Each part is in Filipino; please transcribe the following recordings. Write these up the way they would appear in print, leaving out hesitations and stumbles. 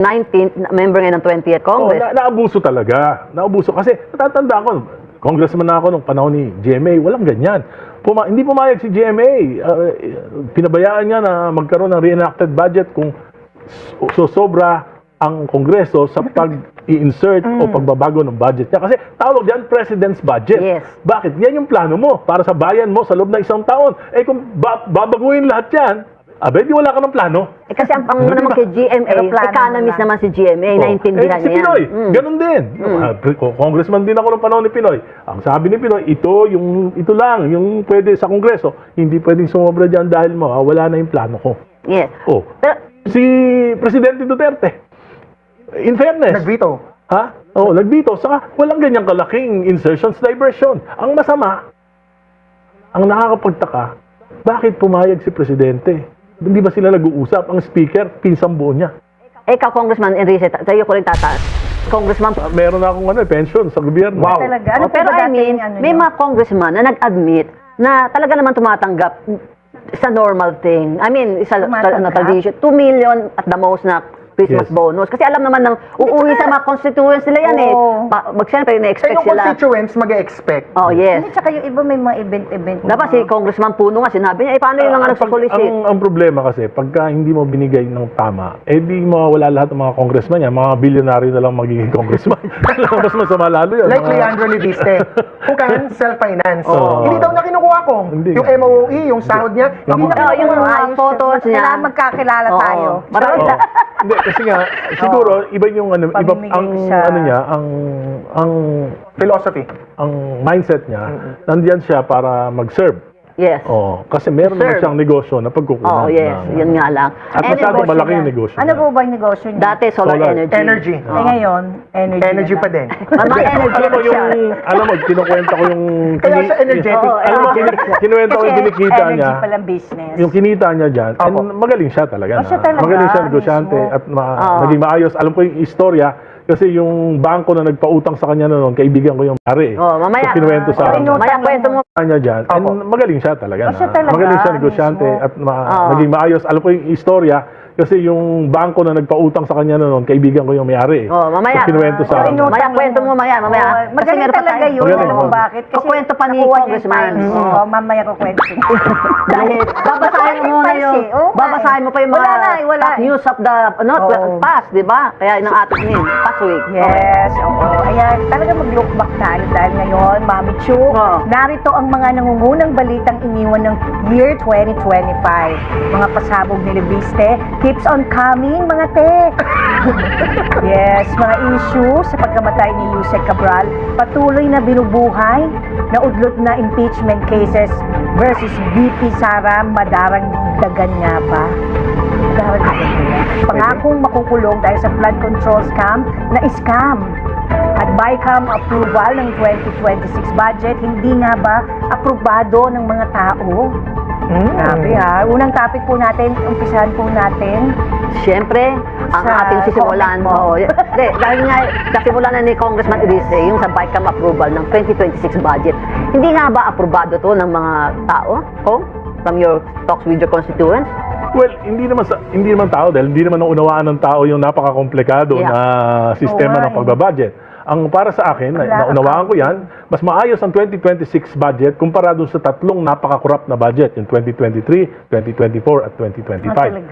19th, member ngayon ng 20th Congress. Naabuso talaga. Naabuso. Kasi natatanda ko, congressman na ako nung panahon ni GMA, walang ganyan. Hindi pumayag si GMA. Pinabayaan niya na magkaroon ng reenacted budget kung sobra ang Kongreso sa pag-i-insert o pagbabago ng budget niya. Kasi tawag diyan President's Budget. Yes. Bakit? Yan yung plano mo para sa bayan mo sa loob ng isang taon. Eh kung babaguhin lahat yan, di wala ka ng plano. Kasi ang naman kay GMA, economist naman si GMA, naintindihan si niya yan. Pinoy, ganun din. Congressman din ako ng panahon ni Pinoy. Ang sabi ni Pinoy, ito lang, yung pwede sa Kongreso, hindi pwedeng sumobra dyan dahil wala na yung plano ko. Yes. Pero, si Presidente Duterte, in fairness. Nag-veto. Nag-veto. Saka walang ganyang kalaking insertions diversion. Ang masama, ang nakakapagtaka, bakit pumayag si Presidente? Hindi ba sila nag-uusap? Ang speaker, pinsang buo niya. Ikaw, Congressman Enrique, sa'yo ko rin tataas. Congressman, meron na akong pension sa gobyerno. Wow. Talaga? Pero I mean, may mga congressman na nag-admit na talaga naman tumatanggap sa normal thing. I mean, isa tradition. 2 million at the most na Christmas bonus. Kasi alam naman ng uuwi sa mga constituents nila yan Siyempre, na-expect yung sila. constituents mag-expect. Hindi, tsaka yung iba may mga event-event. Dapat si Congressman Puno nga sinabi niya, paano yung mga nagsusolicit? Ang problema kasi, pagka hindi mo binigay ng tama, di mawawala lahat ng mga congressman yan. Mga bilyonaryo na lang magiging congressman. Mas masama lalo yun. Like Leandro Leviste, who can self-finance. Hindi daw na kinukuha ko. Hindi. Yung MOE, yung sahod niya, hindi na yung mga photos niya. Kailangan magkakilala tayo. Hindi, kasi nga, siguro, iba yung iba, ang philosophy. ang mindset niya, nandiyan siya para mag-serve. Yes. Kasi meron naman siyang negosyo na pagkukunan. Yes. Yun nga lang. At masyadong malaki yung negosyo Ano niya. po ba yung negosyo niya? Dati, solar energy. Energy. Ngayon, energy. Energy pa din. Mga energy Alam mo, kinukwenta ko yung... Kaya siya energetic. Alam mo, kinukwenta ko yung kinikita niya. Energy palang business. Yung kinita niya dyan, and magaling siya talaga. Siya talaga, Magaling siya negosyante mismo. at naging maayos. Alam ko yung istorya, kasi yung bangko na nagpautang sa kanya noon, kaibigan ko yung pare. Mamaya. So, kinuwento sa akin. Mamaya kwento mo. Kanya dyan, and magaling siya talaga. Siya talaga, Magaling siya negosyante mismo. at naging maayos. Alam ko yung istorya, kasi yung bangko na nagpautang sa kanya noon, kaibigan ko yung may-ari. Mamaya. So, kinuwento sa akin. Mamaya kwento mo, mamaya. Magaling talaga yun. Magaling, Alam mo bakit? Kasi kukwento pa ni nakuha niya yung Congressman. times. Mamaya ko kwento. Dahil babasahin mo muna yung babasahin mo pa yung mga top news of the past, di ba? Kaya ng ating past week. Yes, oo. Ayan, talaga mag-look back tayo dahil ngayon, Mami Chu, narito ang mga nangungunang balitang iniwan ng year 2025. Mga pasabog ni Leviste, keeps on coming, mga te. Yes, mga issue sa pagkamatay ni Yusek Cabral, patuloy na binubuhay, naudlot na impeachment cases versus VP Sara, madarang dagan nga ba? Madarang dagan ba yan? Pangakong makukulong dahil sa flood control scam na scam. At BICAM approval ng 2026 budget, hindi nga ba aprobado ng mga tao? Grabe ha. Unang topic po natin, umpisahan po natin. Siyempre, ang Sa ating sisimulan. comment Dahil nga, kasimulan na ni Congressman Enrique yung sa BICAM approval ng 2026 budget. Hindi nga ba aprobado to ng mga tao? From your talks with your constituents? Well, hindi naman tao dahil hindi naman naunawaan ng tao yung napaka-komplikado na sistema ng pagbabudget. Ang para sa akin, naunawaan ko yan, mas maayos ang 2026 budget kumpara dun sa tatlong napaka-corrupt na budget, yung 2023, 2024 at 2025.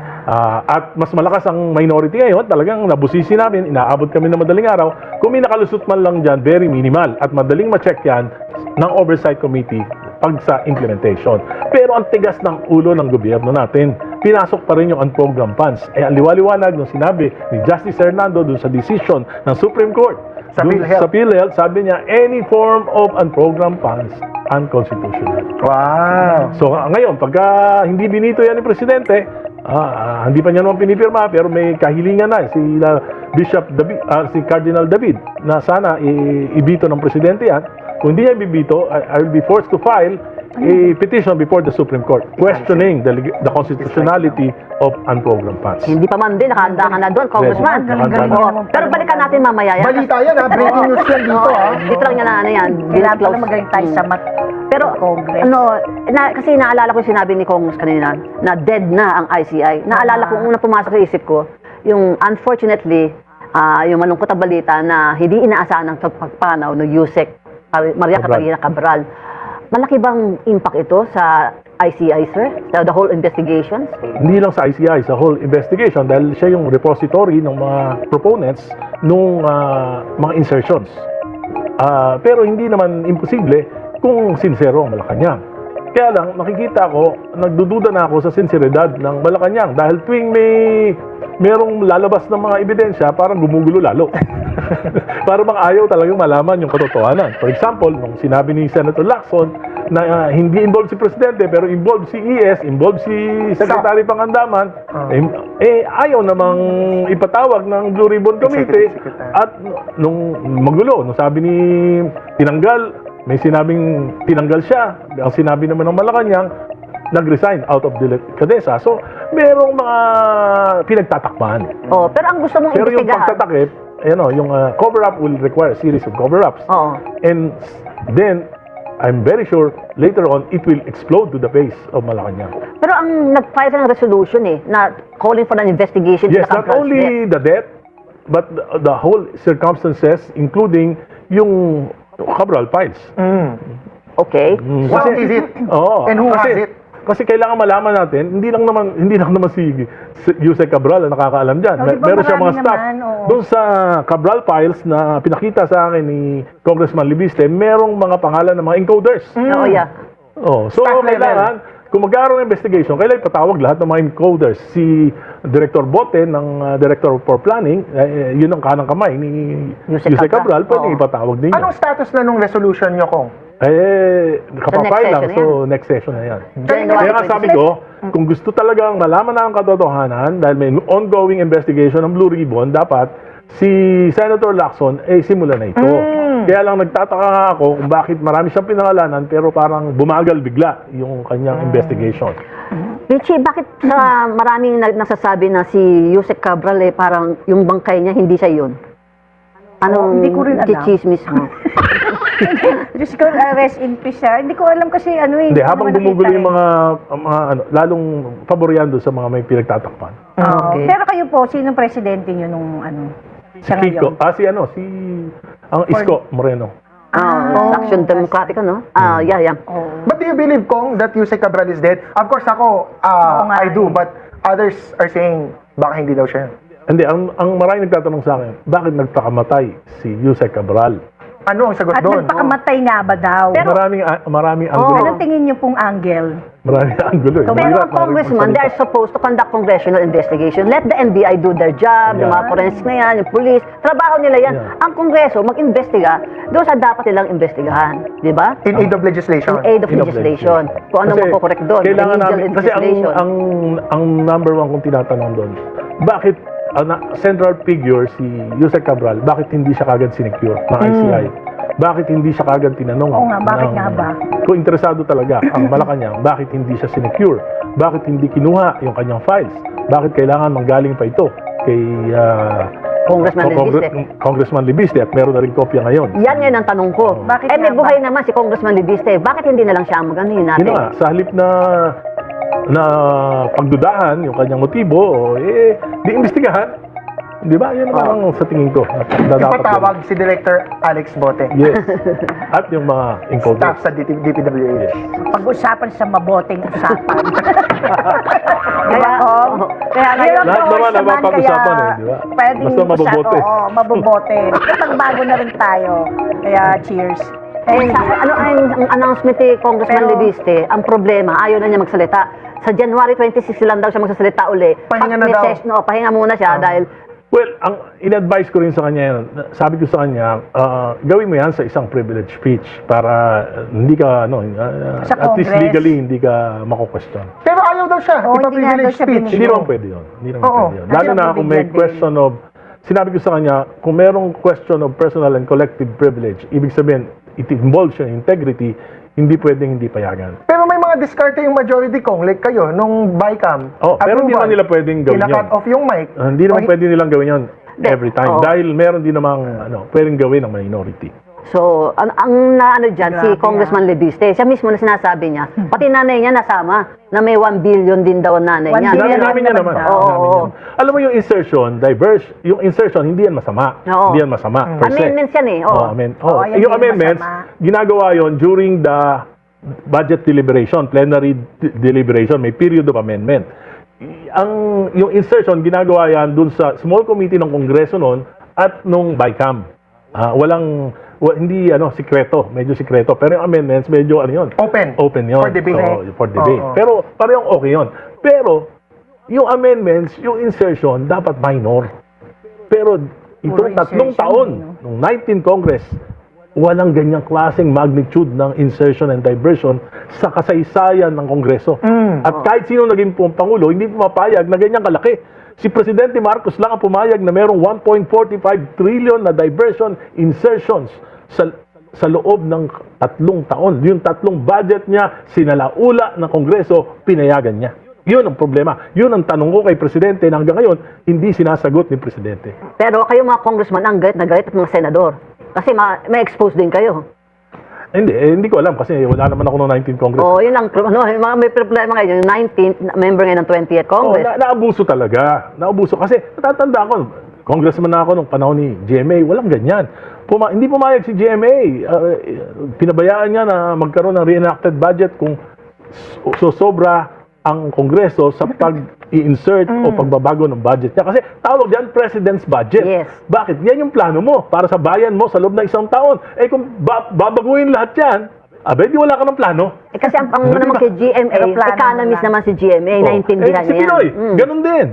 At mas malakas ang minority ngayon, talagang nabusisi namin, inaabot kami ng madaling araw. Kung may nakalusot man lang dyan, very minimal. At madaling ma-check yan ng Oversight Committee pag sa implementation. Pero ang tigas ng ulo ng gobyerno natin, pinasok pa rin yung unprogrammed funds. Ang liwaliwanag nung sinabi ni Justice Hernando dun sa decision ng Supreme Court. Sa PhilHealth, sabi niya, any form of unprogrammed funds, unconstitutional. Wow. So ngayon, pagka hindi binito yan ni Presidente, hindi pa niya naman pinipirma, pero may kahilingan na si Bishop David, si Cardinal David, na sana ibito ng Presidente yan. Kung hindi niya ibibito, I will be forced to file a petition before the Supreme Court questioning the constitutionality of unprogrammed funds. Hindi pa man din, nakahanda ka na doon, Congressman. Pero balikan natin mamaya yan. Balita yan ha, breaking news yan dito ha. Dito lang yan na yan. Kailangan pala magaling tayo sa Pero, Congress. kasi naalala ko yung sinabi ni Congress kanina, na dead na ang ICI. Naalala ko, unang pumasok sa isip ko, yung unfortunately, yung malungkot na balita na hindi inaasahan ng pagpanaw ng Yusek Maria Catalina Cabral. Malaki bang impact ito sa ICI, sir? The whole investigations? Hindi lang sa ICI, sa whole investigation dahil siya yung repository ng mga proponents nung mga insertions. Pero hindi naman imposible kung sincero ang Malacanang. Kaya lang, makikita ko, nagdududa na ako sa sinseridad ng Malacanang dahil tuwing merong lalabas ng mga ebidensya, parang gumugulo lalo. Para bang ayaw talagang malaman yung katotohanan. For example, nung sinabi ni Senator Lacson na hindi involved si Presidente pero involved si ES, involved si Secretary Pangandaman, ayaw namang ipatawag ng Blue Ribbon Committee. At nung magulo, nung sabi ni tinanggal, may sinabing tinanggal siya. Ang sinabi naman ng Malacanang, nag-resign out of delicadeza. So, merong mga pinagtatakpan. Pero ang gusto mong Pero yung imbestigahan. pagtatakip, yung cover-up will require a series of cover-ups. Oo. And then, I'm very sure, later on, it will explode to the face of Malacanang. Pero ang nag-file ka ng resolution na calling for an investigation Yes, to the not Cabral's only death. the death, but the whole circumstances, including yung Cabral files. Okay. What is it? Oo, And who has it? Kasi kailangan malaman natin, hindi lang naman si Yusek Cabral ang nakakaalam diyan. Oh, di ba Meron siya mga marami staff. naman, oo. Doon sa Cabral files na pinakita sa akin ni Congressman Libiste, merong mga pangalan ng mga encoders. Oo, yeah. So Staff level. kailangan, kung magkaroon ng investigation, kailangan ipatawag lahat ng mga encoders. Si Director Bote ng Director for Planning, yun ang kanang kamay ni Yusek Yusek Cabral. Cabral, pwede Oo. ipatawag din Anong yun. status na nung resolution nyo, Kong? Kapapay lang. session na So, next session na yan. January Kaya nga sabi 26. ko, kung gusto talagang malaman na ang katotohanan, dahil may ongoing investigation ng Blue Ribbon, dapat si Senator Lacson, simulan na ito. Kaya lang nagtataka nga ako kung bakit marami siyang pinangalanan, pero parang bumagal bigla yung kanyang investigation. Richie, bakit maraming nasasabi na si Yusek Cabral parang yung bangkay niya, hindi siya yun? Anong hindi ko rin alam. chichismis mo? Diyos ko, rest in peace siya. Hindi ko alam kasi Hindi, ko habang naman gumugulo nakita yung mga lalong paboryando sa mga may pinagtatakpan. Okay. Pero kayo po, sinong presidente nyo nung Si siya Kiko, ngayon? ang Isko Moreno. Action Democratica, no? Yeah. But do you believe, Kong, that Yusek Cabral is dead? Of course, ako, nga I do. eh. But others are saying, baka hindi daw siya. Hindi, ang maraming nagtatanong sa akin, bakit nagpakamatay si Yusek Cabral? Ano ang sagot At doon? nagpakamatay nga ba daw? Maraming anggulo. Anong tingin nyo pong angle? Maraming anggulo. Pero Mahirap, ang congressman, maraming they're supposed to conduct congressional investigation. Let the NBI do their job, yung Yeah. mga forensic na yan, yung police. Trabaho nila yan. Yeah. Ang kongreso, mag-investiga doon sa dapat nilang investigahan. Di ba? In aid of legislation. In aid of legislation. Kung ano Kasi makokorek doon. Kailangan Legal namin, kasi legislation. ang number one kong tinatanong doon, bakit central figure si Yusek Cabral, bakit hindi siya kagad sinecure ng ICI? Bakit hindi siya kagad tinanong? Oo nga, bakit nga ba? Kung interesado talaga ang Malacanang, bakit hindi siya sinecure? Bakit hindi kinuha yung kanyang files? Bakit kailangan manggaling pa ito kay Congressman Libiste at meron na rin kopya ngayon? Yan ngayon ang tanong ko. Bakit May nga ba? buhay naman si Congressman Libiste. Bakit hindi na lang siya ang maganin natin? Yun nga, sa halip na pagdudahan yung kanyang motibo, di imbestigahan. Di ba? Yan naman ang sa tingin ko. Dapat Ipatawag si Director Alex Bote. Yes. At yung mga encoders. Staff sa DPWH. Pag-usapan sa maboteng usapan. Kaya, kaya ngayon, Lahat naman ang mapag-usapan di ba? Pwedeng Basta mabobote. Oo, mabobote. Magbago na rin tayo. Kaya cheers. ang announcement ni Congressman Pero- Libiste, ang problema, ayaw na niya magsalita. Sa January 26 lang daw siya magsasalita uli. Pahinga na daw. Pahinga muna siya dahil Well, ang in-advise ko rin sa kanya yun, sabi ko sa kanya, gawin mo yan sa isang privilege speech para hindi ka, Sa at least Congress. legally, hindi ka mako-question. Pero ayaw daw siya. Oo, hindi nga daw Ipa-privilege siya speech. binigyan. Hindi naman pwede yun. Hindi naman Oo. pwede yun. Lalo Kasi na kung may nabibigyan din. question of, sinabi ko sa kanya, kung merong question of personal and collective privilege, ibig sabihin, it involves your integrity, hindi pwedeng hindi payagan. Pero may mga diskarte yung majority, Kong. Like kayo, nung BICAM. Pero hindi naman nila pwedeng gawin yun. Kina-cut off yung mic. Hindi naman O, pwede nilang gawin yun every time. Oo. Dahil meron din namang pwedeng gawin ng minority. So, ang naano dyan, si Grabe, Congressman Leviste, siya mismo na sinasabi niya, pati nanay niya nasama, na may 1 billion din daw ang nanay 1 niya. billion. Sinabi namin niya naman. Oo, Sinabi niya oo. naman. Alam mo yung insertion, yung insertion, hindi yan masama. Oo. Hindi yan masama. Per se. Amendments yan eh. Oo. Oo, yan Yung din amendments, masama. ginagawa yon during the budget deliberation, plenary deliberation, may period of amendment. Yung insertion, ginagawa yan dun sa small committee ng Kongreso noon at nung BICAM. Hindi sikreto, medyo sikreto. Pero yung amendments, medyo yun. Open yun. For debate. So, for debate. Oo. Pero parehong okay yun. Pero, yung amendments, yung insertion, dapat minor. Pero, itong Puro tatlong insertion, taon, no? nung 19 Congress, walang ganyang klaseng magnitude ng insertion and diversion sa kasaysayan ng Kongreso. At kahit sino naging Pangulo, hindi pumapayag na ganyang kalaki. Si Presidente Marcos lang ang pumayag na merong 1.45 trillion na diversion insertions sa loob ng 3 taon. Yung 3 budget niya, sinalaula ng Kongreso, pinayagan niya. Yun ang problema. Yun ang tanong ko kay Presidente na hanggang ngayon, hindi sinasagot ni Presidente. Pero kayo mga congressman, ang galit na galit at mga senador. Kasi may expose din kayo. Hindi ko alam kasi wala naman ako ng 19 Congress. Oo, yun lang. May problema ngayon. Yung 19th, member ngayon ng 20th Congress. Naabuso talaga. Naabuso. Kasi natatanda ko, congressman na ako nung panahon ni GMA, walang ganyan. Hindi pumayag si GMA. Pinabayaan niya na magkaroon ng reenacted budget kung sobra ang Kongreso sa pag-i-insert o pagbabago ng budget niya. Kasi tawag diyan President's Budget. Yes. Bakit? Yan yung plano mo para sa bayan mo sa loob ng 1 taon. Kung babaguhin lahat yan, di wala ka ng plano. Kasi ang naman kay GMA, Pero plano economist na. naman si GMA, naintindihan si niya Pinoy, yan. ganun din.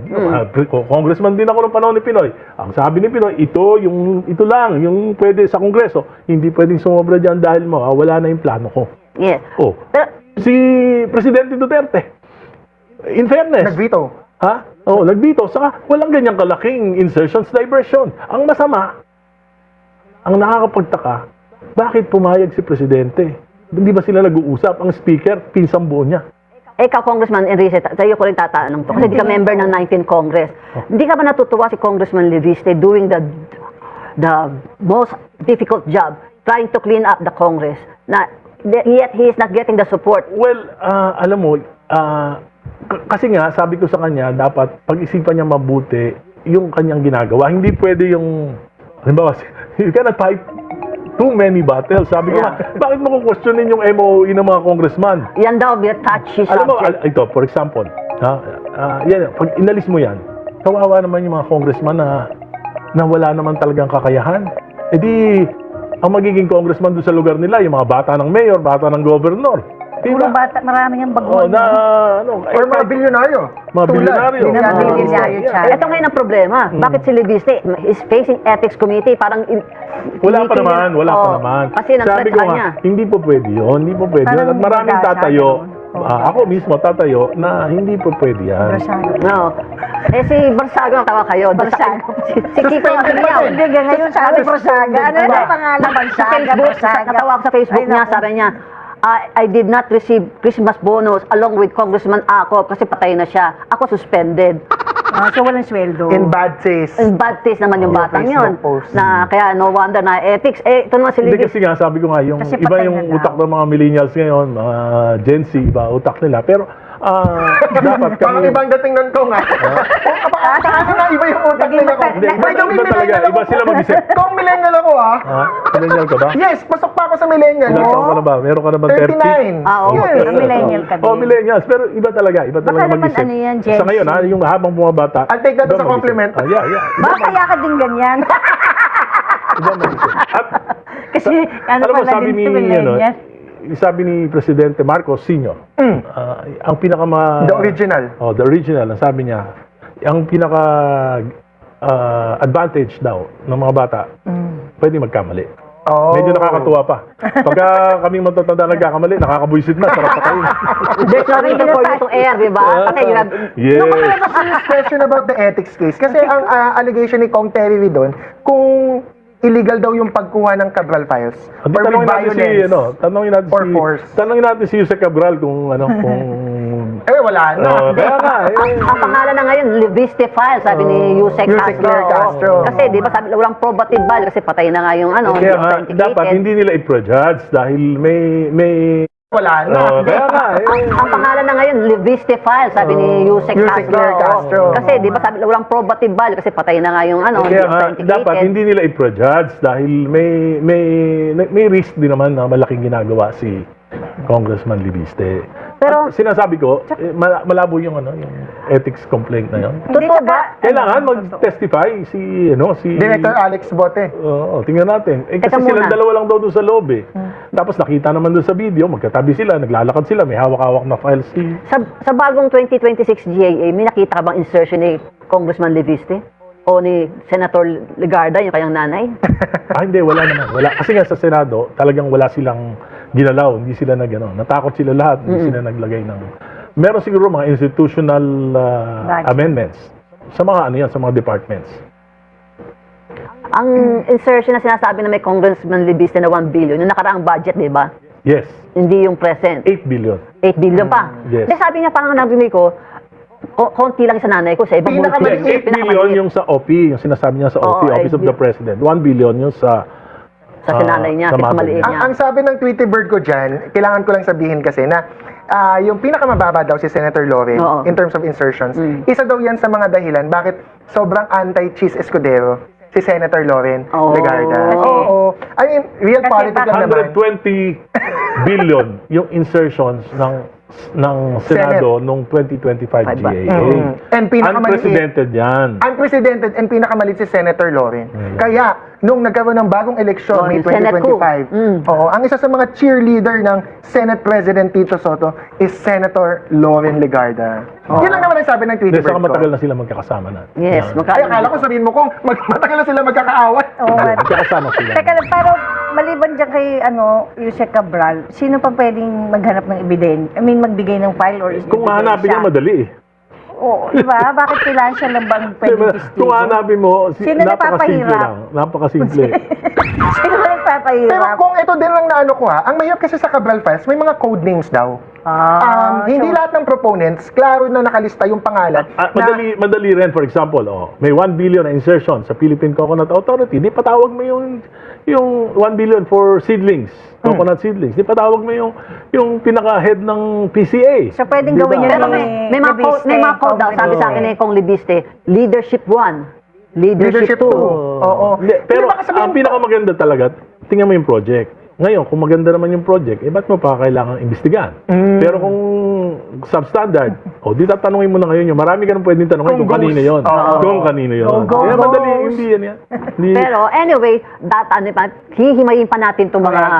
Congressman din ako ng panahon ni Pinoy. Ang sabi ni Pinoy, ito lang, yung pwede sa Kongreso, hindi pwedeng sumobra dyan dahil wala na yung plano ko. Yes. Pero si Presidente Duterte, in fairness, Nag-veto. nagveto. Saka walang ganyang kalaking insertions diversion. Ang masama, ang nakakapagtaka, bakit pumayag si Presidente? Hindi ba sila nag-uusap? Ang speaker, pinsang buo niya. Ikaw, Congressman Enrique, sa'yo ko rin tatanong to. Kasi di ka member ng 19 Congress. Hindi ka ba natutuwa si Congressman Leviste doing the most difficult job trying to clean up the Congress? Yet he is not getting the support. Well, alam mo, kasi nga, sabi ko sa kanya, dapat pag-isipan niya mabuti yung kanyang ginagawa. Hindi pwede yung, halimbawa, you cannot fight too many battles. Sabi ko nga, bakit mo kukwestiyonin yung MOE ng mga congressman? Yan daw, be a touchy Alam mo, subject. ito, for example, yan, pag inalis mo yan, kawawa naman yung mga congressman na wala naman talagang kakayahan. Ang magiging congressman doon sa lugar nila, yung mga bata ng mayor, bata ng governor. Puro bata, marami niyang baguhan. Or mga bilyonaryo. Mga bilyonaryo. Mga bilyonaryo, Chad. Ito ngayon ang problema. Bakit si Leviste is facing ethics committee? Parang Wala pa naman. Kasi Sabi ko nag-threat nga, niya. hindi po pwede yun. Hindi po pwede yun. Parang At maraming magdasa, tatayo. ganun. Ako mismo tatayo na hindi po pwede yan. No. Si Barsago, tawa kayo. Barsago. Si Kiko Aguilar. Hindi, ngayon sabi Barsaga. Ano na pangalan? Sa Barsaga, Facebook, Barsaga. natawa ako sa Facebook Ay, niya, naku. sabi niya, I did not receive Christmas bonus along with Congressman Ako kasi patay na siya. Ako suspended. So walang sweldo. In bad taste. In bad taste naman yung Yung batang Facebook yun. post. Na, kaya no wonder na ethics. Ito naman si Hindi Libby. kasi nga, sabi ko nga, yung Kasi iba patay yung na daw. utak ng mga millennials ngayon, mga Gen Z, iba utak nila. Pero, dapat Parang kami... ibang dating nun ko nga. Kasi nga iba yung utak nila ko. Hindi, iba, By the way, iba talaga. millennial Iba ako. sila mag-isip. Kung millennial ako Millennial ka ba? Yes, pasok pa ako sa millennial. Ilan taon ka na ba? Meron ka na ba 30? 39. Oo, Yes. millennial ka din. Millennials. Pero iba talaga. Iba talaga naman mag-isip. ano yan, Gen Sa ngayon, Z. yung habang bumabata. I'll take that iba as a mag-isip. compliment. Yeah. Baka kaya ka din ganyan. Iba mag-isip. At, Kasi ano alam mo, pala din ito, millennial. sabi ni Presidente Marcos Sr., ang The original. the original, ang sabi niya, ang pinaka advantage daw ng mga bata, pwede magkamali. Oh. Medyo nakakatuwa pa. Pagka kaming matatanda nagkakamali, nakakabuisit na, sarap patayin. There's no reason for you to air, di ba? Kasi you have... Yes. Serious question about the ethics case. Kasi ang allegation ni Kong Terry doon, kung illegal daw yung pagkuha ng Cabral files. Hindi, Or with tanongin natin violence. tanongin natin or force. Tanongin natin si Jose Cabral kung wala na. Kaya nga, Ang pangalan na ngayon, Libiste File, sabi ni Yusek Yusek Castro. Claire Castro. Kasi, di ba, sabi, walang probative value kasi patay na nga yung ano, kaya nga, authenticated. dapat hindi nila i-prejudge dahil may Wala na. kaya nga, Ang pangalan na ngayon, Libiste File, sabi ni Yusek Yusek Claire Castro. Kasi, di ba, sabi, walang probative value kasi patay na nga yung ano, kaya nga, authenticated. dapat hindi nila i-prejudge dahil may risk din naman na malaking ginagawa si Congressman Libiste. Pero- At sinasabi ko, malabo yung ethics complaint na yun. Totoo ba? Kailangan mag-testify si Director Alex Bote. Oo, tingnan natin. Kasi Teka muna. silang dalawa lang daw doon sa loob eh. Tapos nakita naman doon sa video, magkatabi sila, naglalakad sila, may hawak-hawak na files si... Sa bagong 2026 GAA, may nakita ka bang insertion ni Congressman Libiste? O ni Senator Legarda, yung kanyang nanay? Hindi, wala naman. Wala. Kasi nga sa Senado, talagang wala silang ginalaw, hindi sila natakot sila lahat, hindi sila naglagay ng... Meron siguro mga institutional amendments sa mga sa mga departments. Ang insertion na sinasabi na may Congressman Libiste na 1 billion, yung nakaraang budget, di ba? Yes, Hindi yung present. 8 billion. 8 billion pa. Yes. Kasi sabi niya, parang narinig ko, konti lang sa nanay ko, sa ibang Pinakamaliit. Yes, 8 billion yung sa OP, yung sinasabi niya sa OP, Oo, Office of 8 the President. 1 billion yung sa sa sinanay niya, sa sa mother maliit niya. niya. Ang sabi ng Tweety Bird ko dyan, kailangan ko lang sabihin kasi na yung pinakamababa daw si Senator Loren Oo. in terms of insertions. Isa daw yan sa mga dahilan bakit sobrang anti-Cheese Escudero si Senator Loren Oo. Legarda. Kasi- Oo. I mean, real Kasi politics lang naman. 120 billion yung insertions ng Senado nung 2025 GAA. And pinakamaliit. Unprecedented yan. Unprecedented and pinakamalit si Senator Loren. Kaya, nung nagkaroon ng bagong eleksyon, Oh, May yung Senate coup. 2025, ang isa sa mga cheerleader ng Senate President Tito Soto is Senator Loren Legarda. Yun lang naman ang sabi ng Tweety Dahil saka Bird matagal ko. na sila magkakasama na. Yes, Yan. Ay, akala ko sabihin mo kung matagal na sila magkakaawat. Oo, Magkakasama sila. Teka lang, pero maliban dyan kay Yusek Cabral, sino pa pwedeng maghanap ng ebidensya? I mean, magbigay ng file or Kung hahanapin niya, madali eh. Oo, di ba? Bakit kailangan siya lang bang pwedeng Diba? testigo? Kung hahanapin mo, Sino napakasimple nagpapahirap? lang. Napakasimple. Sino ba Pero nagpapahirap? kung ito din lang na ano ko ang mahirap kasi sa Cabral Files, may mga code names daw. Hindi lahat ng proponents, klaro na nakalista yung pangalan. Madali rin, for example, may 1 billion na insertion sa Philippine Coconut Authority, di patawag mo yung 1 billion for seedlings, coconut seedlings. Di patawag mo yung pinaka-head ng PCA. So, pwedeng Diba? gawin yun Pero ni may mga code, may mga code daw, sabi sa akin ni Kong Libiste, Leadership 1, Leadership 2. Oo. Hindi, pero Hindi ba kasabihin ang pinakamaganda talaga, tingnan mo yung project. Ngayon, kung maganda naman yung project, ba't mo pa kailangan imbestigahan? Pero kung substandard, di tatanungin mo na ngayon yun. Marami ka nang pwedeng tanungin kung kanino yun. Kung kanino yun. Kaya madali, hindi yan. Hindi, Pero anyway, hihimayin pa natin itong mga